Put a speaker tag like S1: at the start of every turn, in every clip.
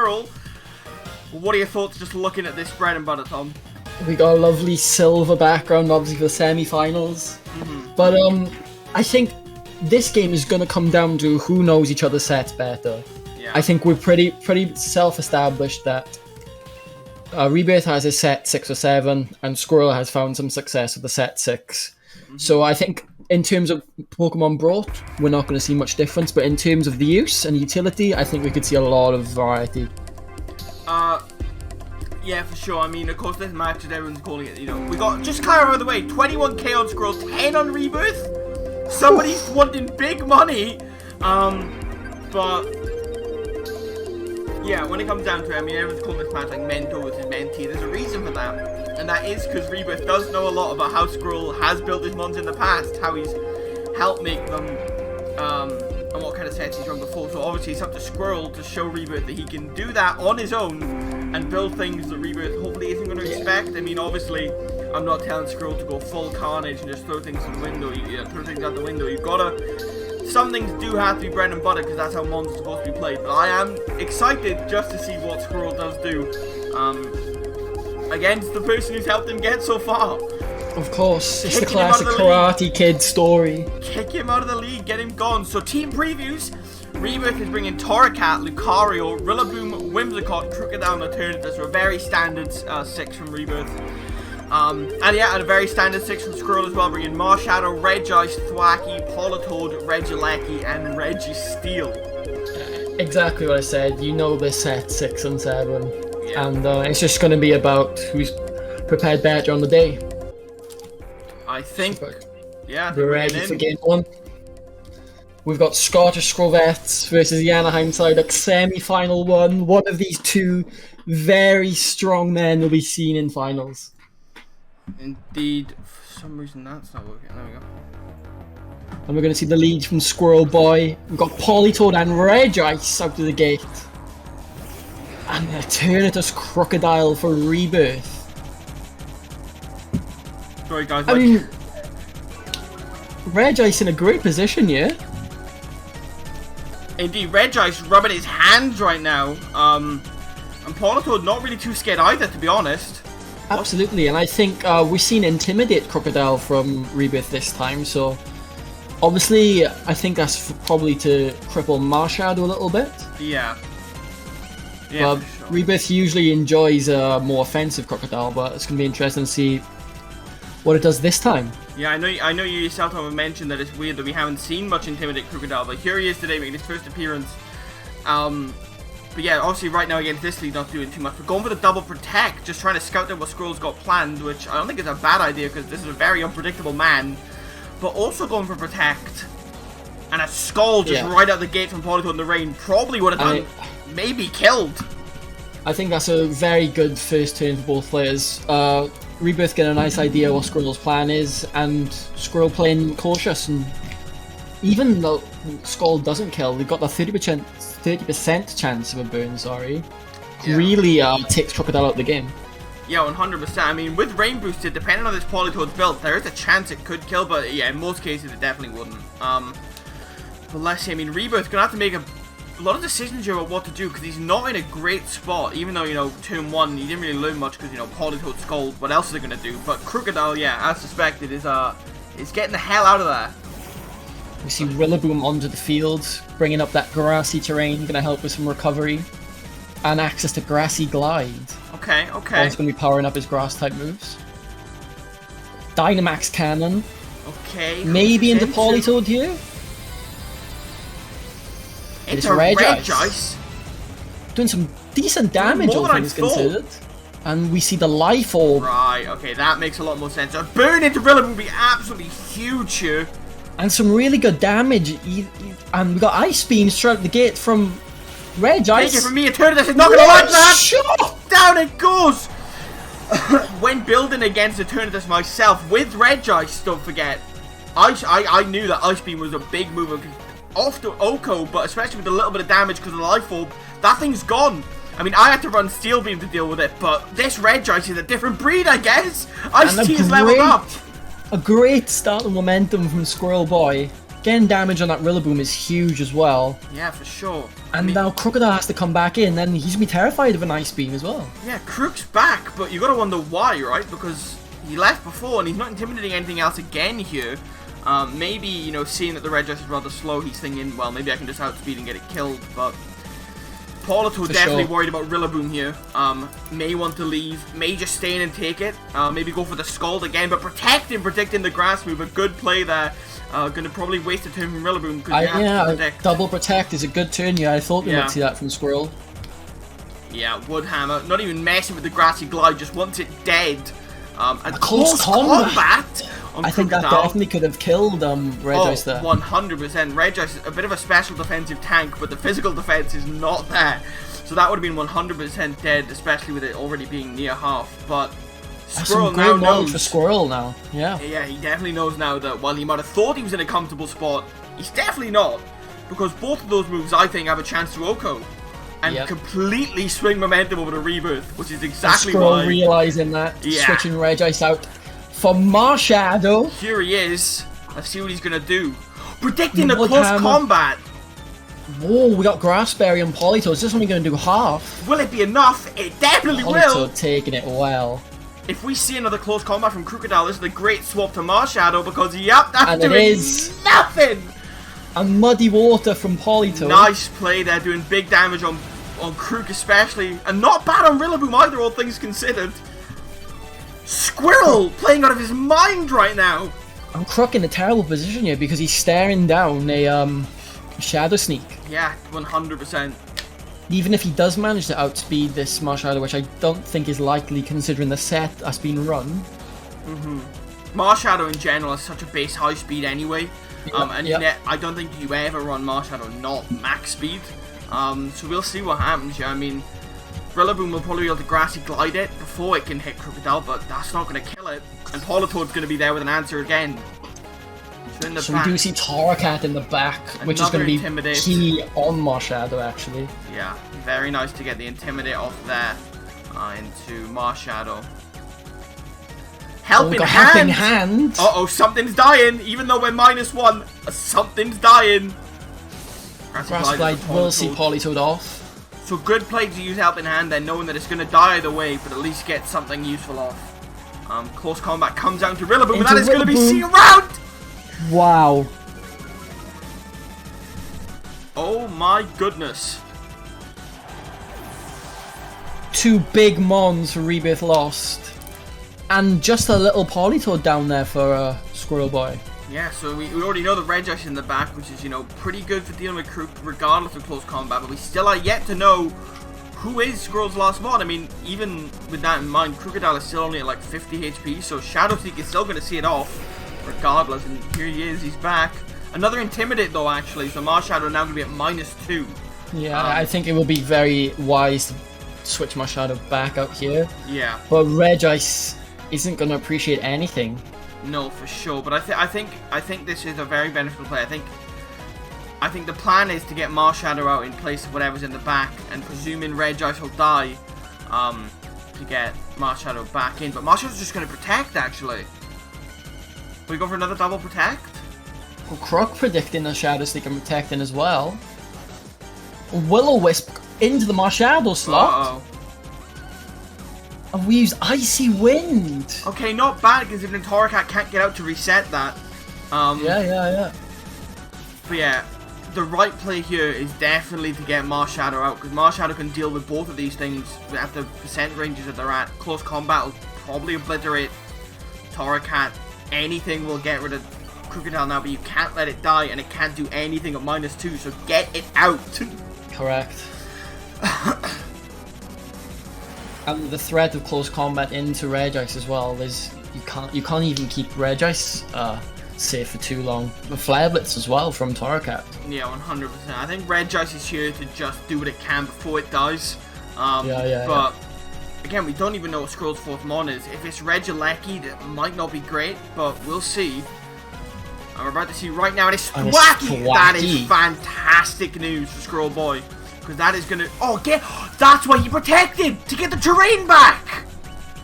S1: Squirrel. What are your thoughts just looking at this bread and butter, Tom?
S2: We got a lovely silver background, obviously, for the semi-finals. But I think this game is going to come down to who knows each other's sets better.
S1: Yeah.
S2: I think we're pretty self-established that Rebirth has a set 6 or 7, and Squirrel has found some success with the set 6. So I think in terms of Pokemon brought, we're not going to see much difference, but in terms of the use and utility, I think we could see a lot of variety.
S1: Yeah, for sure. I mean, of course, this match, as everyone's calling it, we got, just clarify by the way, 21k on Squirrel, 10 on Rebirth. Somebody's wanting big money. But yeah, when it comes down to it, I mean, everyone's calling this match like mentor versus mentee. There's a reason for that, and that is because Rebirth does know a lot about how Squirrel has built his mons in the past, how he's helped make them, and what kind of sets he's run before. So obviously it's up to Squirrel to show Rebirth that he can do that on his own and build things that Rebirth hopefully isn't going to expect. I mean, obviously, I'm not telling Squirrel to go full carnage and just throw things out the window. Throw things out the window. You've got to. Some things do have to be bread and butter because that's how mons are supposed to be played. But I am excited just to see what Squirrel does do against the person who's helped him get so far.
S2: Of course, it's the classic Karate Kid story.
S1: Kick him out of the league, get him gone. So team previews. Rebirth is bringing Torracat, Lucario, Rillaboom, Whimsicott, Crocodile, and Eternatus. A very standard 6 from Rebirth. And yeah, and a very standard 6 from Squirrel as well, bringing Marshadow, Regice, Thwackey, Politoed, Regieleki, and Registeel.
S2: Exactly what I said. You know this set 6 and 7.
S1: Yeah.
S2: And it's just going to be about who's prepared better on the day.
S1: I think, yeah,
S2: we're ready for game 1. We've got Scottish Skwovets versus the Anaheim Psyducks semi-final 1. One of these two very strong men will be seen in finals.
S1: Indeed. For some reason that's not working. There we go.
S2: And we're going to see the lead from Squirrel Boy. We've got Politoed and Regice out of the gate. And Eternatus Crocodile for Rebirth.
S1: Sorry guys,
S2: I mean, Regice in a great position, yeah?
S1: Indeed, Regice rubbing his hands right now. And Politoed not really too scared either, to be honest.
S2: Absolutely, and I think we've seen Intimidate Crocodile from Rebirth this time, so obviously I think that's probably to cripple Marshadow a little bit.
S1: Yeah. Yeah,
S2: but
S1: for sure.
S2: Rebirth usually enjoys a more offensive Crocodile, but it's going to be interesting to see what it does this time.
S1: Yeah, I know you yourself have mentioned that it's weird that we haven't seen much Intimidate Crocodile, but here he is today making his first appearance. But yeah, obviously right now against this lead not doing too much. We're going for the double protect, just trying to scout out what Squirrel's got planned, which I don't think is a bad idea because this is a very unpredictable man. But also going for protect. And a skull just right out the gate from Politoed in the rain probably would have done, maybe killed.
S2: I think that's a very good first turn for both players. Rebirth get a nice idea what Squirrel's plan is, and Squirrel playing cautious, and even though Skull doesn't kill, they've got the 30% chance of a burn, really takes Crocodile out the game.
S1: Yeah, 100%. I mean, with Rain Boosted, depending on this Politoed's build, there is a chance it could kill, but yeah, in most cases it definitely wouldn't. But let's see, I mean, Rebirth's gonna have to make a lot of decisions here about what to do, because he's not in a great spot, even though, turn 1, he didn't really learn much, because, Politoed Skull, what else is he gonna do? But Crocodile, yeah, as suspected, is getting the hell out of there.
S2: We see Rillaboom onto the field, bringing up that grassy terrain, going to help with some recovery. And access to Grassy Glide.
S1: Okay.
S2: He's going to be powering up his grass-type moves. Dynamax Cannon.
S1: Okay.
S2: Maybe into Politoed here.
S1: It's Regice.
S2: Doing some decent damage, all things considered. And we see the Life Orb.
S1: Right, okay, that makes a lot more sense. A burn into Rillaboom would be absolutely huge here.
S2: And some really good damage. And we got Ice Beam straight out the gate from Regice.
S1: Take it from me, Eternatus is not going to like that! Shot! Down it goes! When building against Eternatus myself, with Regice, don't forget, I knew that Ice Beam was a big move off to Oko, but especially with a little bit of damage because of the Life Orb, that thing's gone. I mean, I had to run Steel Beam to deal with it, but this Regice is a different breed, I guess. Ice-T is leveled up.
S2: A great start of momentum from Squirrel Boy. getting damage on that Rillaboom is huge as well.
S1: Yeah, for sure.
S2: And now Crocodile has to come back in, and he's gonna be terrified of an Ice Beam as well.
S1: Yeah, Crook's back, but you gotta wonder why, right? Because he left before, and he's not intimidating anything else again here. Maybe, you know, seeing that the Regice is rather slow, he's thinking, well, maybe I can just outspeed and get it killed, but Polito definitely worried about Rillaboom here. May want to leave, may just stay in and take it, maybe go for the Scald again, but predicting the grass move, a good play there. Gonna probably waste a turn from Rillaboom, because you have to predict.
S2: Double protect is a good turn, yeah, I thought we might see that from Squirrel.
S1: Yeah, Woodhammer, not even messing with the Grassy Glide, just wants it dead.
S2: A close combat! I think that definitely could have killed Regice there.
S1: 100%. Regice is a bit of a special defensive tank, but the physical defense is not there. So that would have been 100% dead, especially with it already being near half. But Squirrel now knows.
S2: For Squirrel now, yeah.
S1: Yeah, he definitely knows now that while he might have thought he was in a comfortable spot, he's definitely not. Because both of those moves, I think, have a chance to OHKO. And completely swing momentum over to Rebirth, which is exactly why.
S2: Squirrel realizing that, switching Regice out for Marshadow.
S1: Here he is. Let's see what he's gonna do. Predicting a close combat.
S2: Whoa, we got Grassberry and Polito. Is this only gonna do half?
S1: Will it be enough? It definitely will.
S2: Polito taking it well.
S1: If we see another close combat from Crocodile, this is a great swap to Marshadow because that's doing nothing.
S2: And Muddy Water from Polito.
S1: Nice play there, doing big damage on Crook especially, and not bad on Rillaboom either, all things considered. Squirrel playing out of his mind right now.
S2: I'm Crook in a terrible position here because he's staring down a Shadow Sneak.
S1: Yeah, 100%.
S2: Even if he does manage to outspeed this Marshadow, which I don't think is likely considering the set that's been run.
S1: Marshadow in general is such a base high speed anyway. I don't think you ever run Marshadow not max speed. So we'll see what happens. Yeah, I mean, Rillaboom will probably be able to Grassy Glide it before it can hit Crocodile, but that's not going to kill it. And Politoad's going to be there with an answer again. So in the back,
S2: we do see Torracat in the back, which is going to be key on Marshadow, actually.
S1: Yeah, very nice to get the Intimidate off there into Marshadow. Helping hand! Uh-oh, something's dying, even though we're -1. Something's dying.
S2: Grassy Glide will see Politoad off.
S1: So good play to use Helping Hand then, knowing that it's going to die either way, but at least get something useful off. Close combat comes down to Rillaboom, and that is going to be seen around!
S2: Wow.
S1: Oh my goodness.
S2: 2 big Mons for Rebirth lost. And just a little Politoad down there for Squirrel Boy.
S1: Yeah, so we already know the Regice in the back, which is, you know, pretty good for dealing with Crook regardless of close combat, but we still are yet to know who is Squirrel's last mod. I mean, even with that in mind, Crocodile is still only at like 50 HP, so Shadow Sneak is still going to see it off regardless, and here he is, he's back. Another Intimidate though, actually, so Marshadow now going to be at -2.
S2: Yeah, I think it would be very wise to switch Marshadow back out here.
S1: Yeah.
S2: But Regice isn't going to appreciate anything.
S1: No, for sure. But I think this is a very beneficial play. I think the plan is to get Marshadow out in place of whatever's in the back, and presuming Regice will die, to get Marshadow back in. But Marshadow's just going to protect, actually. We go for another double protect.
S2: Well, Croc predicting a Shadow Sneak and protecting as well. Will-O-Wisp into the Marshadow slot.
S1: Uh-oh.
S2: And we use Icy Wind.
S1: Okay, not bad considering Torracat can't get out to reset that.
S2: Yeah.
S1: But yeah, the right play here is definitely to get Marshadow out, because Marshadow can deal with both of these things at the percent ranges that they're at. Close combat will probably obliterate Torracat. Anything will get rid of Crocodile now, but you can't let it die, and it can't do anything at -2, so get it out.
S2: Correct. And the threat of close combat into Regice as well is you can't even keep Regice safe for too long. The Flare Blitz as well from Torracat.
S1: Yeah, 100%. I think Regice is here to just do what it can before it dies. But again, we don't even know what Squirrel's 4th mon is. If it's Regieleki, that might not be great, but we'll see. I'm about to see right now, and it's Thwacky! That is fantastic news for Squirrel Boy. Because that is going to... that's why he protected! To get the terrain back!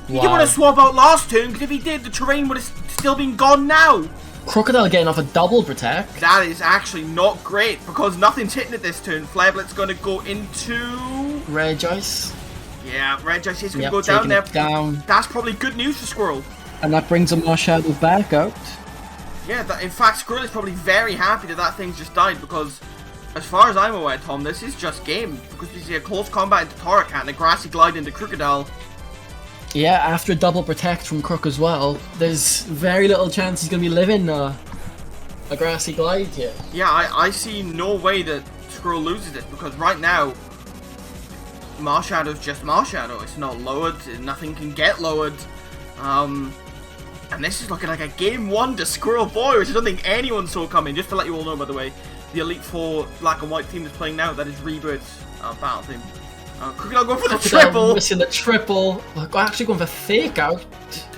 S1: He didn't want to swap out last turn, because if he did, the terrain would have still been gone now.
S2: Crocodile getting off a double protect.
S1: That is actually not great because nothing's hitting it this turn. Flareblit's going to go into...
S2: Regice.
S1: Yeah, Regice is going to go down there.
S2: Down.
S1: That's probably good news for Squirrel.
S2: And that brings a Marshadow back out.
S1: Yeah, in fact, Squirrel is probably very happy that that thing's just died because, as far as I'm aware, Tom, this is just game. Because we see a close combat into Torracat and a grassy glide into Crocodile.
S2: Yeah, after a double protect from Crook as well, there's very little chance he's going to be living a grassy glide here.
S1: Yeah, I see no way that Squirrel loses it because right now, Marshadow's just Marshadow. It's not lowered, nothing can get lowered. And this is looking like a game 1 to Squirrel Boy, which I don't think anyone saw coming. Just to let you all know, by the way, the Elite 4 black and white team is playing now. That is Rebirth's battle team. Crocodile going for the triple.
S2: Missing the triple. Actually going for fake out.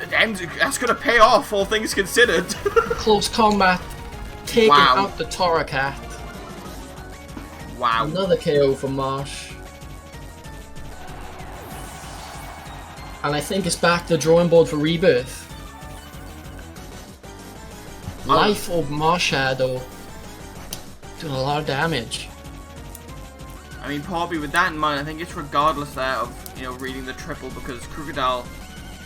S1: That's going to pay off, all things considered.
S2: Close combat. Taking out the Torracat.
S1: Wow.
S2: Another KO for Marsh. And I think it's back to the drawing board for Rebirth. Life of Marshadow. Doing a lot of damage.
S1: I mean, probably with that in mind, I think it's regardless there of, you know, reading the triple because Crocodile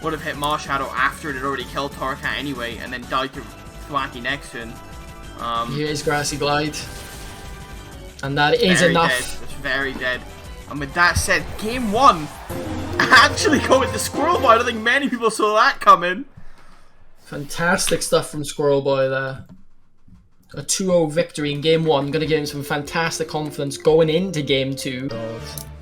S1: would have hit Marshadow after it had already killed Torracat anyway and then died to Thwacky next turn.
S2: Here is Grassy Glide. And that is enough.
S1: Dead. It's very dead. And with that said, game 1 actually going to Squirrel Boy. I don't think many people saw that coming.
S2: Fantastic stuff from Squirrel Boy there. A 2-0 victory in game 1. Gonna give him some fantastic confidence going into game 2.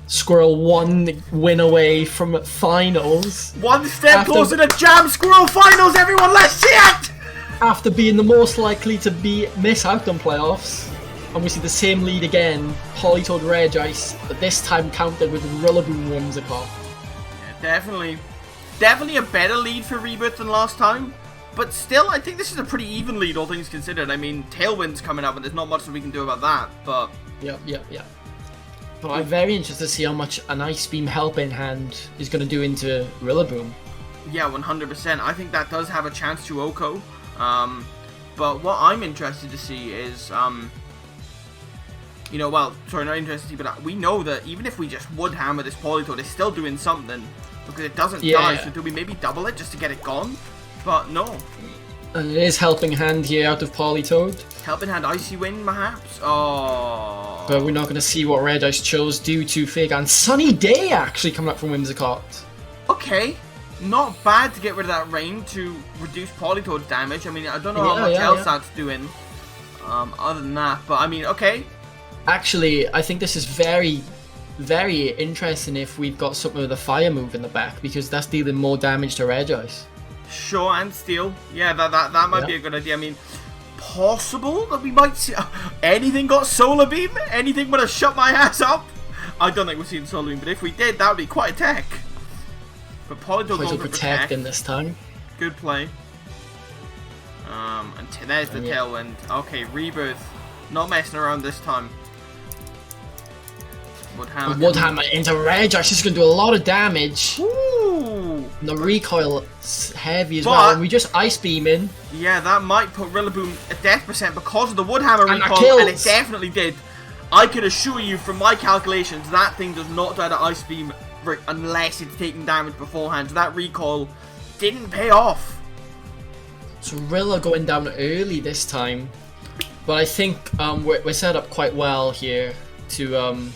S2: Squirrel 1 win away from finals.
S1: One step closer to Jam Squirrel finals, everyone, let's see it!
S2: After being the most likely to miss out on playoffs. And we see the same lead again. Polytoad Regice, but this time countered with Rillaboom Whimsicott.
S1: Yeah, definitely a better lead for Rebirth than last time. But still, I think this is a pretty even lead, all things considered. I mean, Tailwind's coming up, and there's not much that we can do about that, but...
S2: Yep. But I'm very interested to see how much an Ice Beam helping hand is going to do into Rillaboom.
S1: Yeah, 100%. I think that does have a chance to Oko. But what I'm interested to see is... you know, well, sorry, not interested to see, but we know that even if we just would hammer this Polytoad, it's still doing something. Because it doesn't die, so do we maybe double it just to get it gone? But no.
S2: And it is helping hand here out of Polytoad.
S1: Helping hand Icy Wind, perhaps? Oh.
S2: But we're not going to see what Regice chose due to Fig and Sunny Day actually coming up from Whimsicott.
S1: Okay. Not bad to get rid of that rain to reduce Polytoad's damage. I mean, I don't know how much else that's doing. Other than that, but I mean, okay.
S2: Actually, I think this is very, very interesting if we've got something with a fire move in the back because that's dealing more damage to Regice.
S1: Sure, and steel. Yeah, that might be a good idea. I mean, possible that we might see anything got solar beam. Anything would have shut my ass up. I don't think we're seeing solar beam, but if we did, that would be quite a tech. But Polytoad going for protect
S2: in this time.
S1: Good play. And there's the Tailwind. Okay, Rebirth. Not messing around this time.
S2: Woodhammer into Regice is going to do a lot of damage.
S1: Ooh.
S2: And the recoil is heavy as well. And we just Ice Beam in.
S1: Yeah, that might put Rillaboom at death percent because of the Woodhammer recoil, and it definitely did. I can assure you from my calculations, that thing does not die to Ice Beam unless it's taking damage beforehand. So that recoil didn't pay off.
S2: So Rilla going down early this time. But I think we're set up quite well here to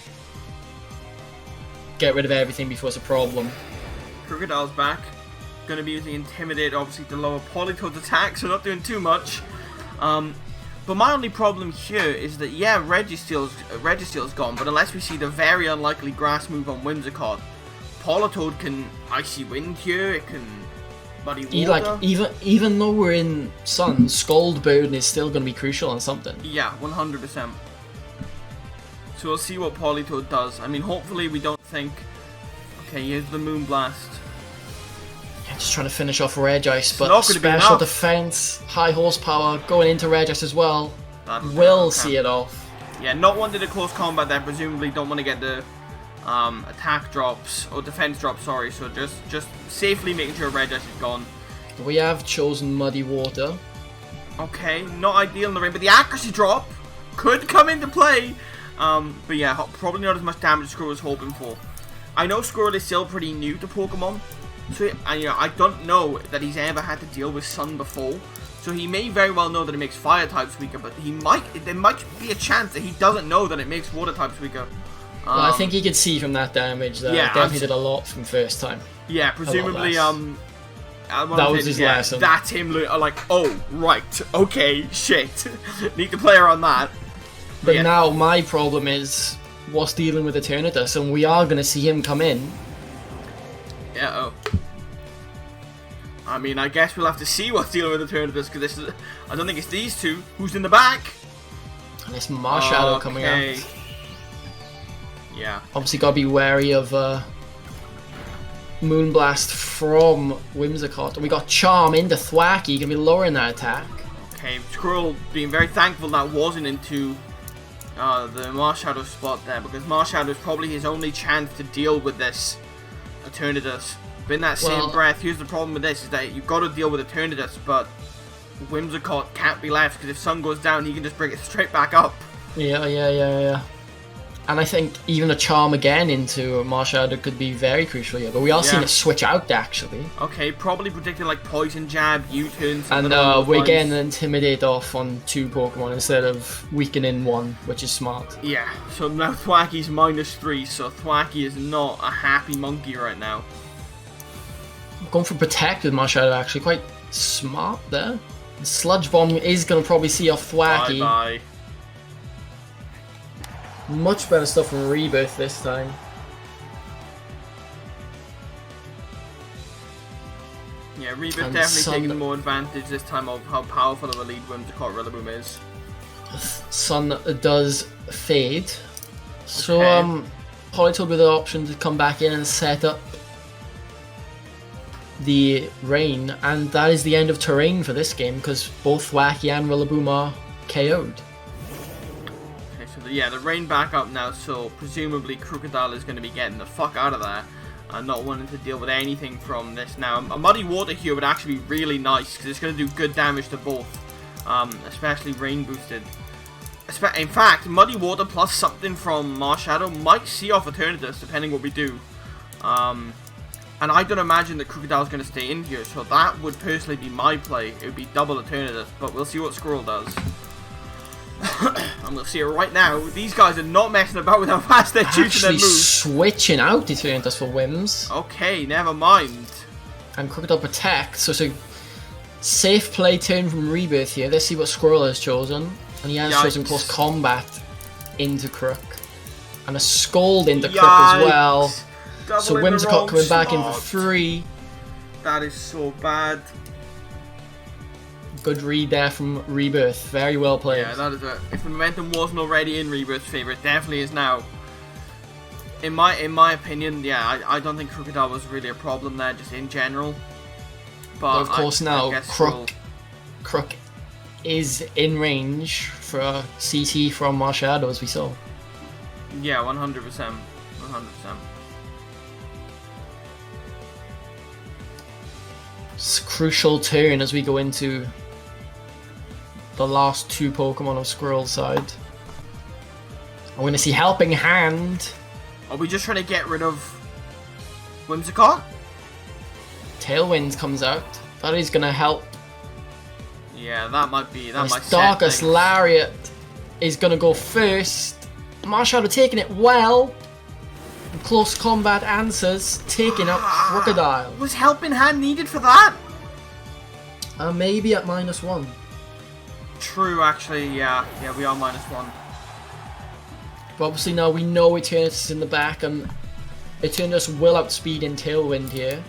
S2: get rid of everything before it's a problem.
S1: Crocodile's back. Going to be using Intimidate, obviously, to lower Polytoad's attack, so not doing too much. But my only problem here is that, yeah, Registeel's gone, but unless we see the very unlikely Grass move on Whimsicott, Polytoad can Icy Wind here, it can Muddy Water.
S2: Even though we're in Sun, Scald Burden is still going to be crucial on something.
S1: Yeah, 100%. So we'll see what Polytoad does. I mean, hopefully we don't think... Okay, here's the Moonblast.
S2: Yeah, just trying to finish off Regice, but special defense, high horsepower, going into Regice as well. Will see it off.
S1: Yeah, not wanting a close combat there, presumably don't want to get the attack drops, or defense drops, sorry, so just safely making sure Regice is gone.
S2: We have chosen Muddy Water.
S1: Okay, not ideal in the rain, but the accuracy drop could come into play. But yeah, probably not as much damage as Squirrel was hoping for. I know Squirrel is still pretty new to Pokemon, so I don't know that he's ever had to deal with Sun before. So he may very well know that it makes Fire types weaker, but there might be a chance that he doesn't know that it makes Water types weaker.
S2: Well, I think he could see from that damage that it definitely did a lot from first time.
S1: Yeah, presumably,
S2: that was his lesson.
S1: That's him, like, oh, right, okay, shit. Need to play around that.
S2: But now my problem is what's dealing with Eternatus, and we are going to see him come in.
S1: Yeah, I mean, I guess we'll have to see what's dealing with Eternatus, because I don't think it's these two. Who's in the back?
S2: And it's Marshadow coming out.
S1: Yeah.
S2: Obviously, gotta be wary of Moonblast from Whimsicott. And we got Charm into Thwacky, gonna be lowering that attack.
S1: Okay, Squirrel being very thankful that wasn't into the Marshadow spot there, because Marshadow is probably his only chance to deal with this Eternatus. But in that same breath, here's the problem with this, is that you've got to deal with Eternatus, but Whimsicott can't be left, because if Sun goes down, he can just bring it straight back up.
S2: Yeah. And I think even a Charm again into Marshadow could be very crucial here. But we are seeing it switch out, actually.
S1: Okay, probably predicting like Poison Jab, U-turn,
S2: and we're getting an Intimidate off on 2 Pokemon instead of weakening 1, which is smart.
S1: Yeah, so now Thwacky's -3, so Thwacky is not a happy monkey right now.
S2: Going for Protect with Marshadow, actually. Quite smart there. Sludge Bomb is going to probably see off Thwacky.
S1: Bye-bye.
S2: Much better stuff from Rebirth this time.
S1: Yeah, Rebirth definitely taking more advantage this time of how powerful of a lead Whimsicott Rillaboom is.
S2: Sun does fade. So, Politoed with the option to come back in and set up the rain, and that is the end of terrain for this game because both Thwacky and Rillaboom are KO'd.
S1: Yeah, the rain back up now, so presumably Crocodile is going to be getting the fuck out of there and not wanting to deal with anything from this now. A Muddy Water here would actually be really nice because it's going to do good damage to both, especially rain boosted. In fact, Muddy Water plus something from Marshadow might see off Eternatus depending what we do. And I don't imagine that Crocodile is going to stay in here, so that would personally be my play. It would be double Eternatus, but we'll see what Squirrel does. I'm going to see it right now. These guys are not messing about with how fast they're choosing their moves.
S2: Switching out Eternatus for Whims.
S1: Okay, never mind.
S2: And Crocodile Protect, so it's a safe play turn from Rebirth here. Let's see what Squirrel has chosen. And he has chosen Close Combat into Crook. And a Scold into Crook as well. So Whimsicott coming back in for 3.
S1: That is so bad.
S2: Good read there from Rebirth. Very well played.
S1: Yeah, that is it. If the momentum wasn't already in Rebirth's favour, it definitely is now. In my opinion, yeah, I don't think Crocodile was really a problem there, just in general. But
S2: of course now, Crook is in range for a CT from Marshadow, as we saw.
S1: Yeah, 100%. 100%.
S2: It's a crucial turn as we go into the last 2 Pokemon of Squirrel's side. I'm going to see Helping Hand.
S1: Are we just trying to get rid of Whimsicott?
S2: Tailwind comes out. That is going to help.
S1: Yeah, that might be. That might
S2: Darkest Lariat is going to go first. Marshadow taking it well. Close Combat answers, taking out Crocodile.
S1: Was Helping Hand needed for that?
S2: Maybe at -1.
S1: True, actually, yeah. Yeah, we are -1.
S2: But obviously now we know Eternatus is in the back, and Eternatus will outspeed in Tailwind here.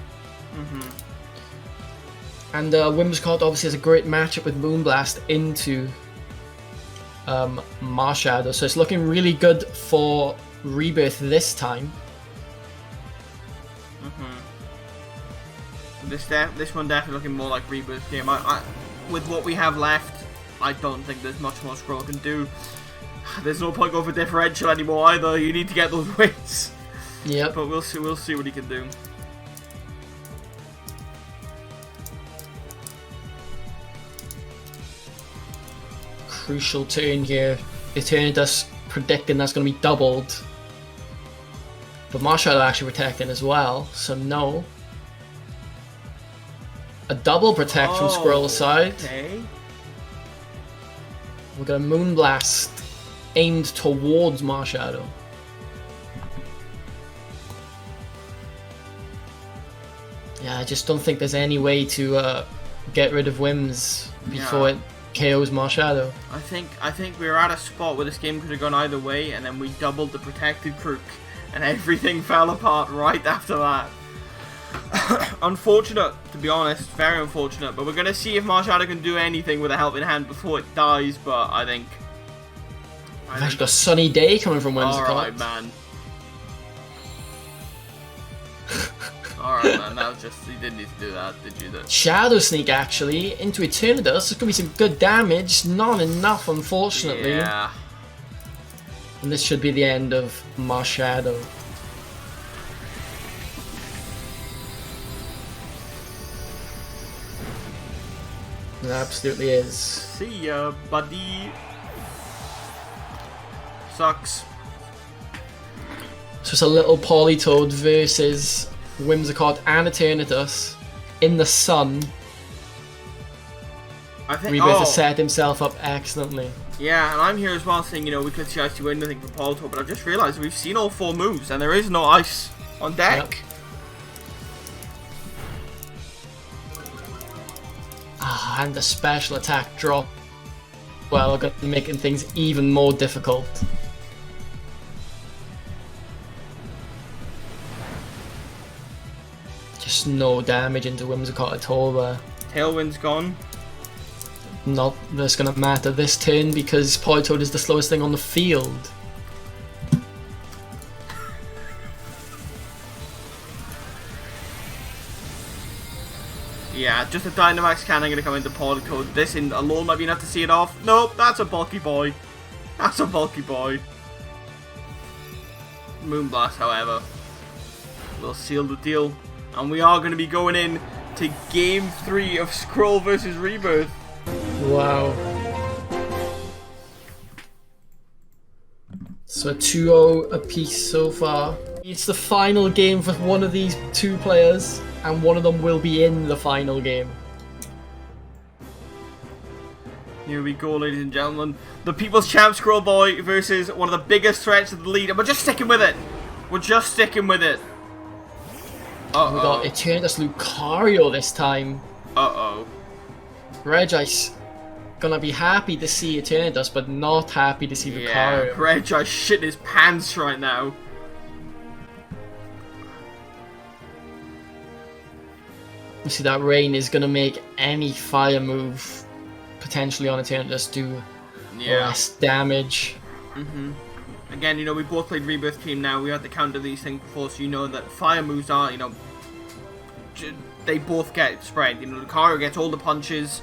S2: And Whimsicott obviously has a great matchup with Moonblast into Marshadow, so it's looking really good for Rebirth this time.
S1: This one definitely looking more like Rebirth game. With what we have left, I don't think there's much more Squirrel can do. There's no point going for differential anymore either. You need to get those wins.
S2: Yep.
S1: But we'll see what he can do.
S2: crucial turn here. Eternatus predicting that's going to be doubled. But Marshadow actually protecting as well, so no. A double protect from Squirrel's side.
S1: Okay.
S2: We've got a Moonblast aimed towards Marshadow. Yeah, I just don't think there's any way to get rid of Whims before it KOs Marshadow.
S1: I think we were at a spot where this game could have gone either way, and then we doubled the protected crook, and everything fell apart right after that. Unfortunate, to be honest, very unfortunate. But we're gonna see if Marshadow can do anything with a helping hand before it dies. But I think
S2: I've actually got a sunny day coming from Whimsicott.
S1: Alright, man. Alright, man. That was just, you didn't need to do that, did you?
S2: Shadow Sneak actually into Eternatus. There's gonna be some good damage. Not enough, unfortunately.
S1: Yeah.
S2: And this should be the end of Marshadow. It absolutely is.
S1: See ya, buddy. Sucks.
S2: So it's a little Politoed versus Whimsicott and Eternatus in the sun.
S1: I think
S2: Rebirth has set himself up excellently.
S1: Yeah, and I'm here as well saying, we could see Icy win anything for Politoed, but I've just realised we've seen all 4 moves and there is no ice on deck.
S2: Yep. And the special attack drop, well, going to be making things even more difficult. Just no damage into Whimsicott at all there.
S1: Tailwind's gone.
S2: Not that's going to matter this turn because Politoed is the slowest thing on the field.
S1: Yeah, just a Dynamax cannon going to come into Politoed. This in alone might be enough to see it off. Nope, that's a bulky boy. That's a bulky boy. Moonblast, however, will seal the deal. And we are going to be going in to Game 3 of Scroll vs. Rebirth.
S2: Wow. So 2-0 apiece so far. It's the final game for one of these 2 players, and one of them will be in the final game.
S1: Here we go, ladies and gentlemen. The People's Champ Scroll Boy versus one of the biggest threats of the league. And we're just sticking with it. We're just sticking with it. Uh-oh.
S2: We got Eternatus Lucario this time.
S1: Uh-oh.
S2: Regice gonna be happy to see Eternatus, but not happy to see
S1: Yeah,
S2: Lucario.
S1: Regice shitting his pants right now.
S2: You see that Rain is gonna make any fire move potentially on Eternatus do less damage.
S1: Again, we both played Rebirth Team now. We had to counter these things before, so you know that fire moves are, they both get spread. Lucario gets all the punches.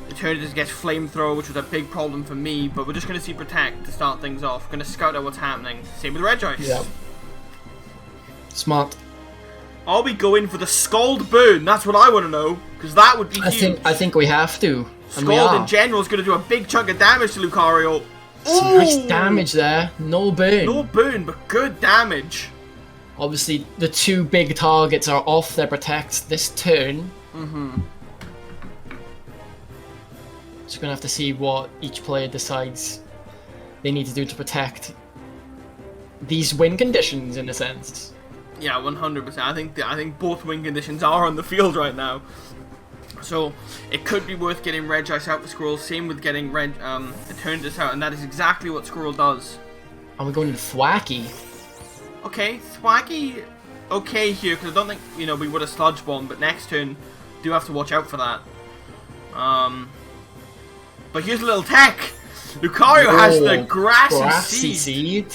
S1: Eternatus gets Flamethrower, which was a big problem for me, but we're just going to see Protect to start things off. We're going to scout out what's happening. Same with Regice.
S2: Yeah. Smart.
S1: Are we going for the Scald Burn? That's what I want to know, because that would be huge.
S2: I think we have to.
S1: Scald in general is going to do a big chunk of damage to Lucario.
S2: Some nice damage there. No burn.
S1: No burn, but good damage.
S2: Obviously, the 2 big targets are off their Protect this turn. So we're going to have to see what each player decides they need to do to protect these win conditions, in a sense.
S1: Yeah, 100%. I think both win conditions are on the field right now. So it could be worth getting Regice out for Squirrel. Same with getting Eternatus out, and that is exactly what Squirrel does.
S2: And we're going to Thwacky.
S1: Okay, Thwacky, okay here, because I don't think we would have Sludge Bomb, but next turn do have to watch out for that. But here's a little tech. Lucario has the Grassy Seed.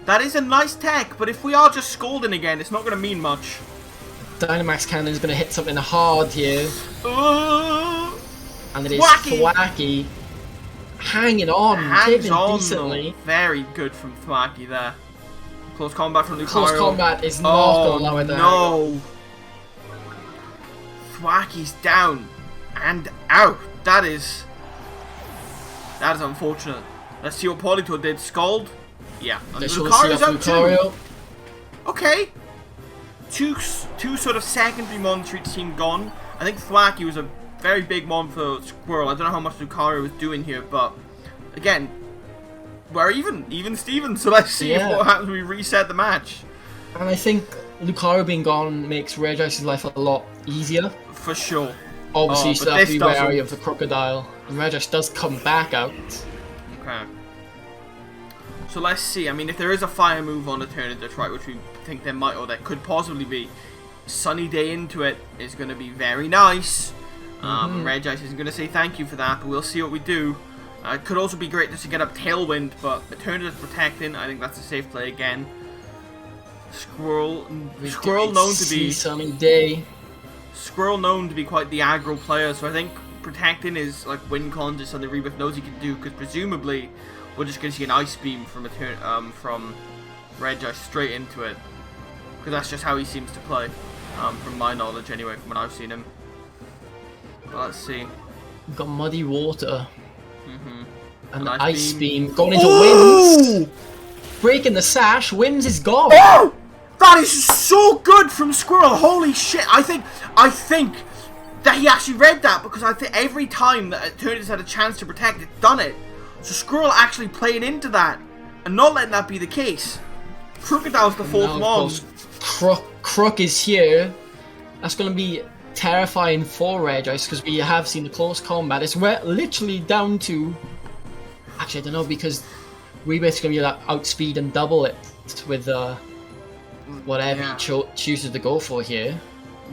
S1: That is a nice tech, but if we are just Scalding again, it's not going to mean much.
S2: Dynamax Cannon is going to hit something hard here. And it is Thwacky hanging on,
S1: hangs on
S2: decently.
S1: Though. Very good from Thwacky there. Close combat from Lucario.
S2: Close combat is not going to allow it down.
S1: No. Thwacky's down and out. That is That is unfortunate. Let's see what Polito did. Scald. Yeah. And
S2: Let's see
S1: Lucario's
S2: that
S1: out
S2: Lucario.
S1: too. Okay. Two sort of secondary mon for each team gone. I think Thwacky was a very big mon for Squirrel. I don't know how much Lucario was doing here, but again, we're even Steven. So let's see what happens when we reset the match.
S2: And I think Lucario being gone makes Regice's life a lot easier.
S1: For sure.
S2: Obviously, you still have to be wary of the Crocodile. And Regice does come back out.
S1: Okay. So let's see. I mean, if there is a fire move on the turn of Detroit, which we think there might, or there could possibly be, Sunny Day into it is going to be very nice. Regice isn't going to say thank you for that, but we'll see what we do. It could also be great just to get up Tailwind, but Eternatus protecting, I think that's a safe play again. Squirrel known to be
S2: Sunny Day.
S1: Squirrel known to be quite the aggro player, so I think protecting is like win con just something Rebirth knows he can do, because presumably we're just going to see an Ice Beam from Regice straight into it, because that's just how he seems to play, from my knowledge anyway, from when I've seen him. But let's see.
S2: We've got Muddy Water. And
S1: An
S2: Ice Beam going into Winds. Breaking the sash. Winds is gone.
S1: Oh! That is so good from Squirrel. Holy shit! I think that he actually read that, because I think every time that Eternatus had a chance to protect it, done it. So Squirrel actually playing into that and not letting that be the case. Crocodile's the fourth one.
S2: Croc is here. That's going to be terrifying for Regice, because we have seen the close combat. It's literally down to... Actually, I don't know, because Rebirth's going to be that outspeed and double it with whatever he chooses to go for here.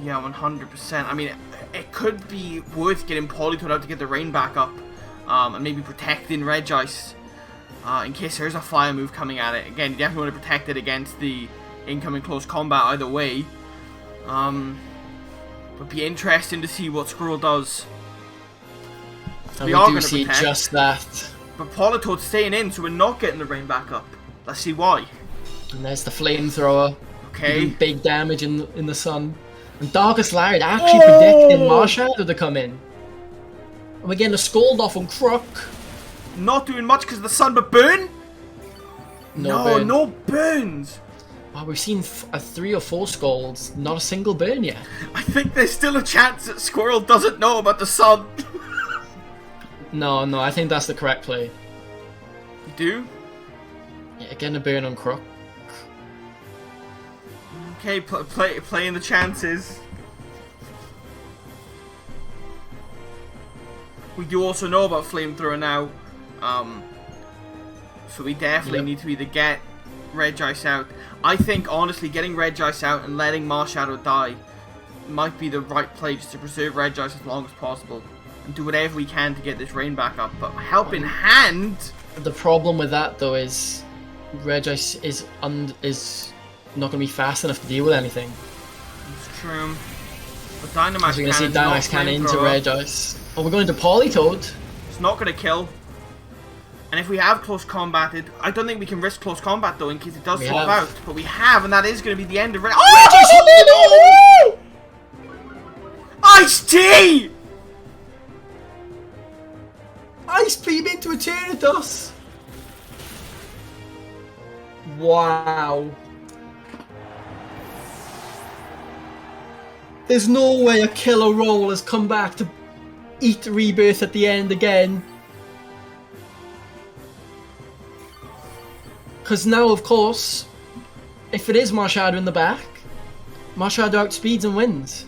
S1: Yeah, 100%. I mean, it could be worth getting Politoed out to get the rain back up, and maybe protecting Regice in case there's a fire move coming at it. Again, you definitely want to protect it against the incoming close combat either way. But be interesting to see what Squirrel does.
S2: And we do see just that.
S1: But Politoed's staying in, so we're not getting the rain back up. Let's see why.
S2: And there's the flamethrower.
S1: Okay.
S2: Doing big damage in the sun. And Darkest Lariat actually predicting Marshadow to come in. And we're getting a scold off on Croc.
S1: Not doing much because of the sun, but burn?
S2: No,
S1: no burns.
S2: Wow, we've seen 3 or 4 scolds, not a single burn yet.
S1: I think there's still a chance that Squirrel doesn't know about the sun.
S2: No, I think that's the correct play.
S1: You do?
S2: Yeah, getting a burn on Croc.
S1: Okay, playing the chances. We do also know about Flamethrower now, so we definitely need to either get Regice out. I think, honestly, getting Regice out and letting Marshadow die might be the right play, just to preserve Regice as long as possible and do whatever we can to get this rain back up. But help in hand.
S2: The problem with that, though, is Regice is not going to be fast enough to deal with anything.
S1: It's true. But Dynamax
S2: We're going to see Dynamax Cannon into Regice. Oh, we're going to Politoed.
S1: It's not going to kill. And if we have close combated, I don't think we can risk close combat though in case it does swap out. But we have, and that is going to be the end of Regice. Oh! Ice-T!
S2: Ice Beam into Eternatus! Wow. There's no way a killer roll has come back to eat Rebirth at the end again. Because now, of course, if it is Marshadow in the back, Marshadow outspeeds and wins.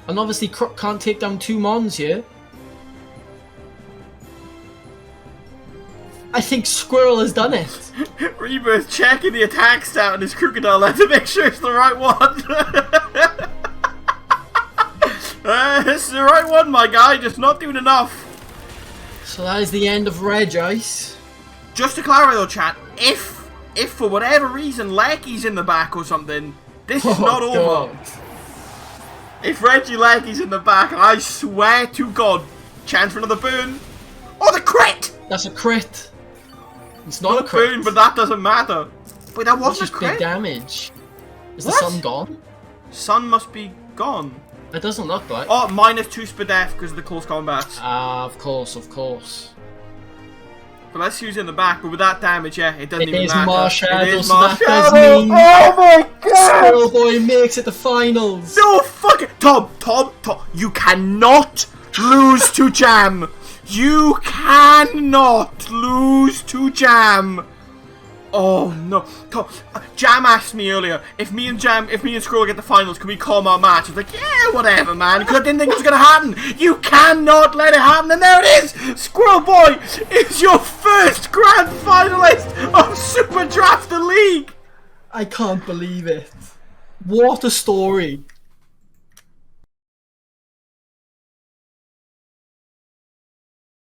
S2: And obviously Croc can't take down 2 Mons here. I think Squirrel has done it.
S1: Rebirth checking the attack stat on his Crocodile there to make sure it's the right one. It's the right one, my guy, just not doing enough.
S2: So that is the end of Regice.
S1: Just to clarify though, chat, if for whatever reason Lecky's in the back or something, this is not over. If Reggie Lecky's in the back, I swear to God, chance for another burn. Oh, the crit!
S2: That's a crit. It's not a crit.
S1: Burn, but that doesn't matter. Wait, that wasn't
S2: just
S1: a crit?
S2: big damage. Is the sun gone?
S1: Sun must be gone.
S2: It doesn't look like.
S1: Oh, -2 SPDF because of the close combat.
S2: Ah, of course.
S1: But let's use in the back. But with that damage, yeah, it doesn't
S2: It
S1: even
S2: is
S1: matter.
S2: Marshadow,
S1: It is
S2: so that does
S1: Marshadow.
S2: mean
S1: Oh my god!
S2: Squirrel Boy makes it to finals.
S1: No fucking Tom. You cannot lose to Jam. You cannot lose to Jam. Oh no, Tom. Jam asked me earlier if me and Squirrel get the finals, can we call our match? I was like, yeah, whatever, man. Because I didn't think it was gonna happen. You cannot let it happen, and there it is. Squirrel Boy is your first grand finalist of Super Draft the League.
S2: I can't believe it. What a story.